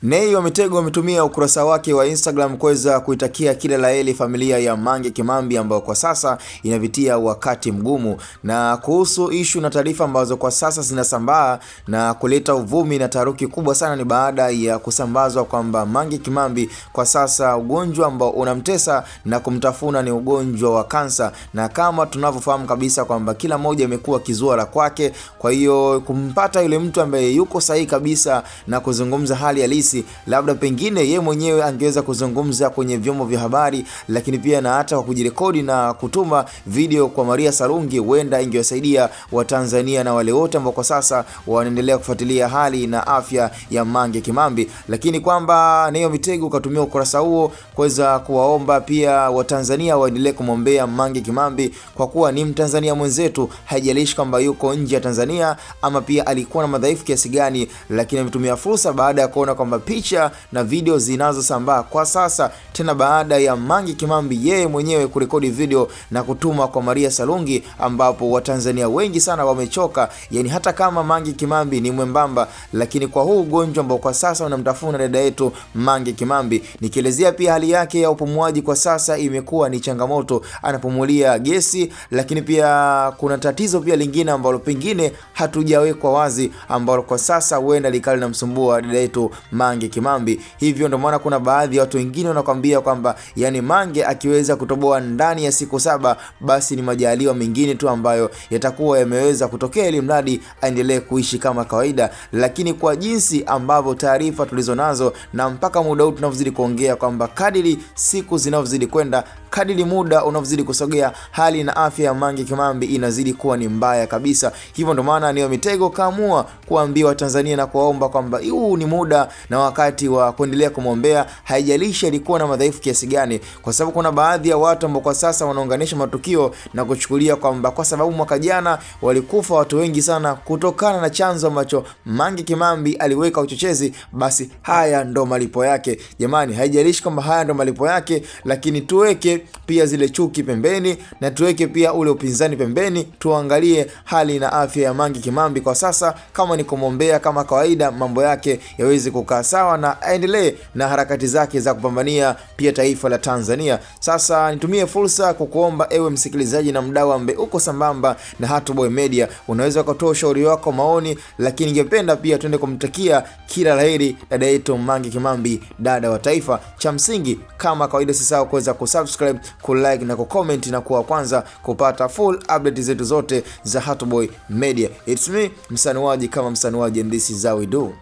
Nay wa Mitego ametumia ukurasa wake wa Instagram kuweza kuitakia kila la heri familia ya Mange Kimambi ambao kwa sasa inapitia wakati mgumu. Na kuhusu issue na taarifa ambazo kwa sasa zinasambaa na kuleta uvumi na taharuki kubwa sana, ni baada ya kusambazwa kwamba Mange Kimambi kwa sasa ugonjwa ambao unamtesa na kumtafuna ni ugonjwa wa kansa, na kama tunavyofahamu kabisa kwamba kila mmoja imekuwa kizua la kwake. Kwa hiyo kumpata yule mtu ambaye yuko sahihi kabisa na kuzungumza hali halisi, labda pengine ye mwenyewe angeweza kuzungumza kwenye vyombo vya habari, lakini pia na hata kwa kujirekodi na kutuma video kwa Maria Sarungi, huenda ingewasaidia Watanzania na wale wote ambao kwa sasa wanaendelea kufuatilia hali na afya ya Mange Kimambi. Lakini kwamba Nay wa Mitego katumia ukurasa huo kuweza kuwaomba pia Watanzania waendelee kumwombea Mange Kimambi kwa kuwa ni Mtanzania mwenzetu, haijalishi kwamba yuko nje ya Tanzania ama pia alikuwa na madhaifu kiasi gani, lakini ametumia fursa baada ya kuona kwamba picha na video zinazosambaa kwa sasa, tena baada ya Mange Kimambi yeye mwenyewe kurekodi video na kutuma kwa Maria Sarungi, ambapo Watanzania wengi sana wamechoka. Yani hata kama Mange Kimambi ni mwembamba, lakini kwa huu ugonjwa ambao kwa sasa unamtafuna dada yetu Mange Kimambi, nikielezea pia hali yake ya upumuaji kwa sasa imekuwa ni changamoto, anapumulia gesi, lakini pia kuna tatizo pia lingine ambalo pengine hatujawekwa wazi, ambalo kwa sasa huenda likali namsumbua dada yetu Mange Kimambi. Hivyo ndio maana kuna baadhi ya watu wengine wanakuambia kwamba yani Mange akiweza kutoboa ndani ya siku 7 basi ni majaliwa mengine tu ambayo yatakuwa yameweza kutokea, ili mradi aendelee kuishi kama kawaida. Lakini kwa jinsi ambavyo taarifa tulizonazo na mpaka muda huu tunavyozidi kuongea kwamba kadiri siku zinavyozidi kwenda, kadiri muda unavyozidi kusogea, hali na afya ya Mange Kimambi inazidi kuwa ni mbaya kabisa. Hivyo ndio maana Nay wa Mitego kaamua kuambia Watanzania na kuwaomba kwamba huu ni muda na wakati wa kuendelea kumwombea, haijalishi alikuwa na madhaifu kiasi gani, kwa sababu kuna baadhi ya watu ambao kwa sasa wanaunganisha matukio na kuchukulia kwamba kwa sababu mwaka jana walikufa watu wengi sana kutokana na chanzo ambacho Mange Kimambi aliweka uchochezi, basi haya ndo malipo yake. Jamani, haijalishi kwamba haya ndo malipo yake, lakini tuweke pia zile chuki pembeni na tuweke pia ule upinzani pembeni, tuangalie hali na afya ya Mange Kimambi kwa sasa. Kama ni kumwombea kama kawaida, mambo yake yaweze kukaa sawa na aendelee na harakati zake za kupambania pia taifa la Tanzania. Sasa nitumie fursa kukuomba ewe msikilizaji na mdau ambaye uko sambamba na Hatuboy Media, unaweza kutoa ushauri wako, maoni, lakini ningependa pia tuende kumtakia kila laheri dada yetu Mange Kimambi, dada wa taifa. Cha msingi kama kawaida, usisahau kuweza kusubscribe, kulike na kucomment na kuwa kwanza kupata full update zetu zote za Hatuboy Media. It's me, msanuaji kama msanuaji, and this is how we do.